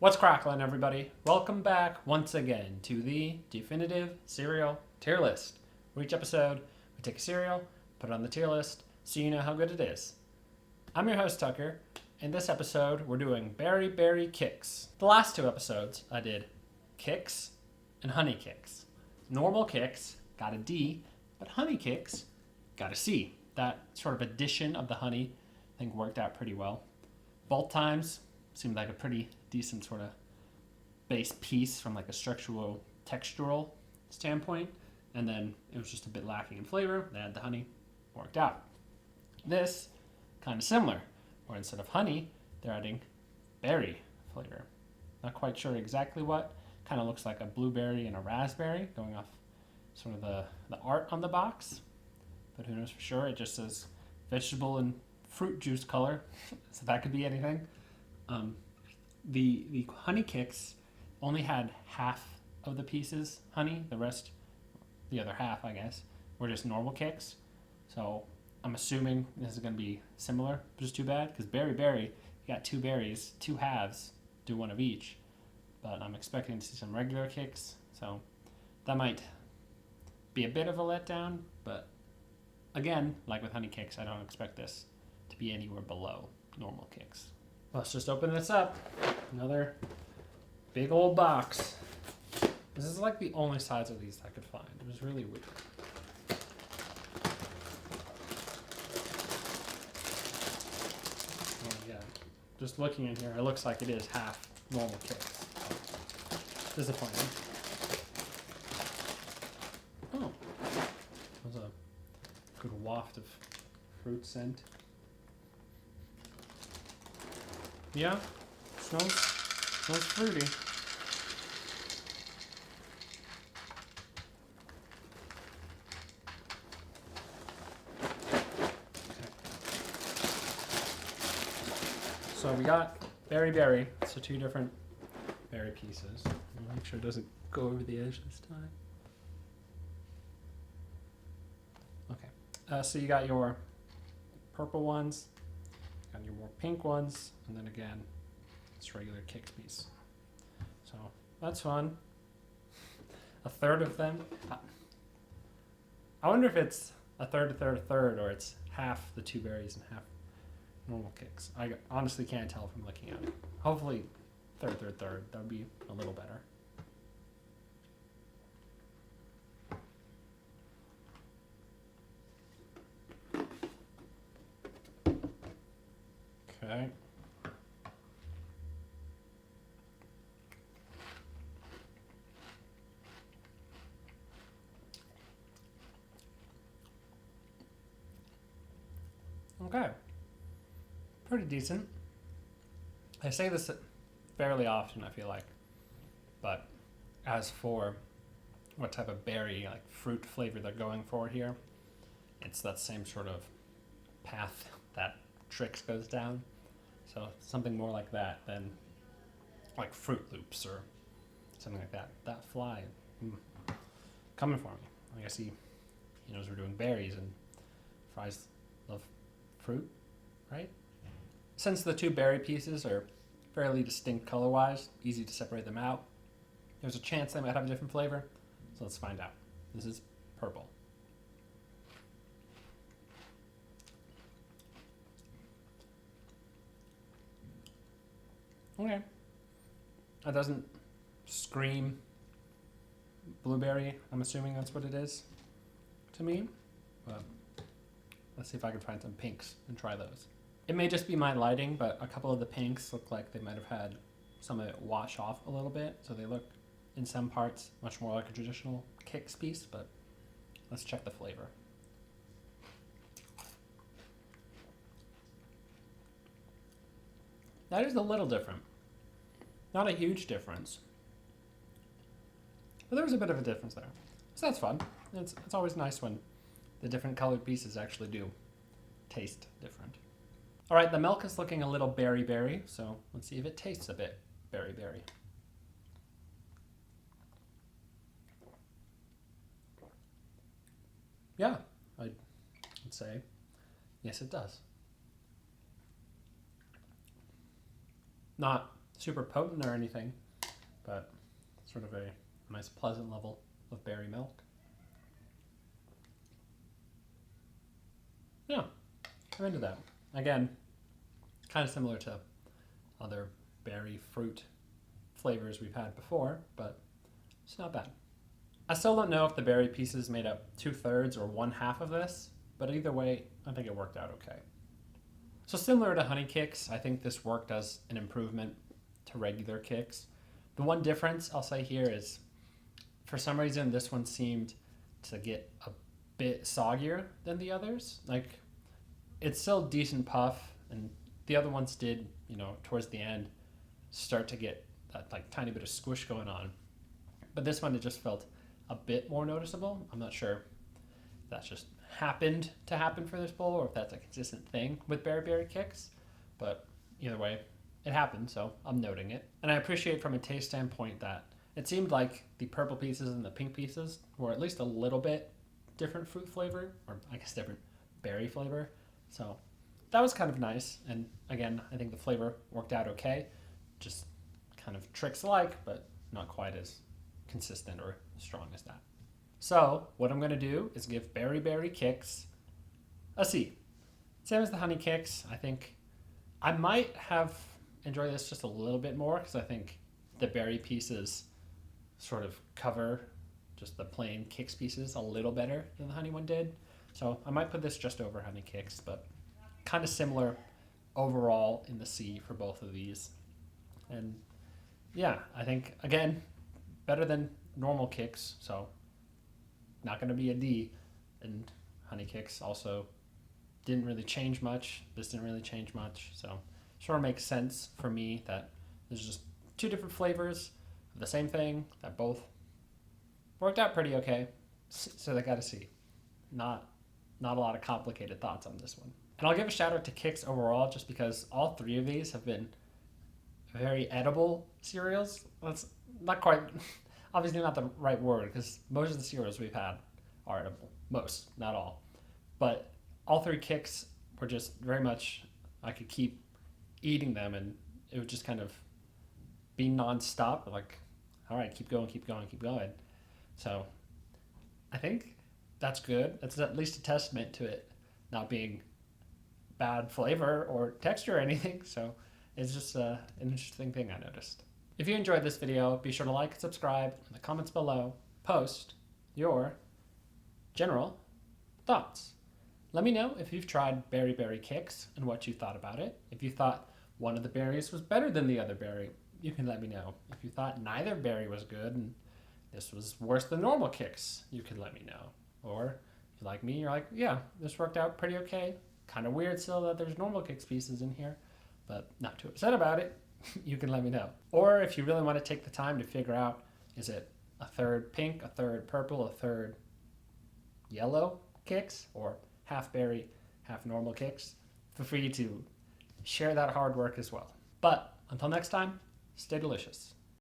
What's cracklin', everybody? Welcome back once again to the definitive cereal tier list. For each episode, we take a cereal, put it on the tier list, so you know how good it is. I'm your host, Tucker. In this episode, we're doing Berry Kix. The last two episodes, I did Kix and Honey Kix. Normal Kix got a D, but Honey Kix got a C. That sort of addition of the honey, I think, worked out pretty well. Both times seemed like a pretty decent sort of base piece from like a structural, textural standpoint. And then it was just a bit lacking in flavor. They had the honey, worked out. This, kind of similar, where instead of honey, they're adding berry flavor. Not quite sure exactly what. Kind of looks like a blueberry and a raspberry, going off sort of the art on the box. But who knows for sure. It just says vegetable and fruit juice color, so that could be anything. The Honey Kix only had half of the pieces honey. The rest, the other half, I guess, were just normal Kix. So I'm assuming this is going to be similar, which is too bad, because Berry, you got two berries, two halves, do one of each. But I'm expecting to see some regular Kix, so that might be a bit of a letdown. But again, like with Honey Kix, I don't expect this to be anywhere below normal Kix. Let's just open this up. Another big old box. This is like the only size of these I could find. It was really weird. Oh yeah, just looking in here, it looks like it is half normal Kix. Disappointing. Oh, that was a good waft of fruit scent. Yeah, smells fruity. Okay. So we got berry, so two different berry pieces. I'll make sure it doesn't go over the edge this time. Okay, so you got your purple ones, got your more pink ones, and then again, this regular Kix piece. So that's fun. A third of them. I wonder if it's a third, or it's half the two berries and half normal Kix. I honestly can't tell from looking at it. Hopefully third. That would be a little better. Okay. Okay. Pretty decent. I say this fairly often, I feel like. But as for what type of berry, like fruit flavor they're going for here, it's that same sort of path that Trix goes down. So something more like that than like Fruit Loops or something like that. That fly, coming for me. I guess he knows we're doing berries, and fries love fruit, right? Since the two berry pieces are fairly distinct color-wise, easy to separate them out, there's a chance they might have a different flavor. So let's find out. This is purple. Okay. That doesn't scream blueberry. I'm assuming that's what it is to me. But let's see if I can find some pinks and try those. It may just be my lighting, but a couple of the pinks look like they might have had some of it wash off a little bit. So they look, in some parts, much more like a traditional Kix piece, but let's check the flavor. That is a little different. Not a huge difference. But there was a bit of a difference there. So that's fun. It's always nice when the different colored pieces actually do taste different. All right, the milk is looking a little berry, so let's see if it tastes a bit berry. Yeah, I'd say yes, it does. Not super potent or anything, but sort of a nice pleasant level of berry milk. Yeah, I'm into that. Again, kind of similar to other berry fruit flavors we've had before, but it's not bad. I still don't know if the berry pieces made up 2/3 or 1/2 of this, but either way, I think it worked out okay. So similar to Honey Kix, I think this worked as an improvement to regular Kix. The one difference I'll say here is, for some reason, this one seemed to get a bit soggier than the others. Like, it's still decent puff, and the other ones did, towards the end, start to get that like tiny bit of squish going on. But this one, it just felt a bit more noticeable. I'm not sure if that's just happened to happen for this bowl or if that's a consistent thing with Berry Kix, but either way, it happened, so I'm noting it. And I appreciate from a taste standpoint that it seemed like the purple pieces and the pink pieces were at least a little bit different fruit flavor, or I guess different berry flavor. So that was kind of nice. And again, I think the flavor worked out okay. Just kind of Trix-like, but not quite as consistent or strong as that. So what I'm going to do is give Berry Kix a C. Same as the Honey Kix. I think I might have enjoyed this just a little bit more because I think the berry pieces sort of cover just the plain Kix pieces a little better than the honey one did. So I might put this just over Honey Kix, but kind of similar overall in the C for both of these. And yeah, I think, again, better than normal Kix, so not going to be a D. And Honey Kix also didn't really change much. This didn't really change much, so sort of makes sense for me that there's just two different flavors of the same thing that both worked out pretty okay, so they got a C. Not a lot of complicated thoughts on this one. And I'll give a shout out to Kix overall, just because all three of these have been very edible cereals. That's not quite, obviously not the right word, because most of the cereals we've had are edible. Most, not all. But all three Kix were just very much, I could keep eating them and it would just kind of be nonstop. Like, all right, keep going. So I think that's good. That's at least a testament to it not being bad flavor or texture or anything. So it's just an interesting thing I noticed. If you enjoyed this video, be sure to like and subscribe. In the comments below, post your general thoughts. Let me know if you've tried Berry Kix and what you thought about it. If you thought one of the berries was better than the other berry, you can let me know. If you thought neither berry was good and this was worse than normal Kix, you can let me know. Or if you're like me, you're like, yeah, this worked out pretty okay. Kind of weird still that there's normal Kix pieces in here, but not too upset about it. You can let me know. Or if you really want to take the time to figure out, is it a third pink, a third purple, a third yellow Kix, or half berry, half normal Kix, feel free to share that hard work as well. But until next time, stay delicious.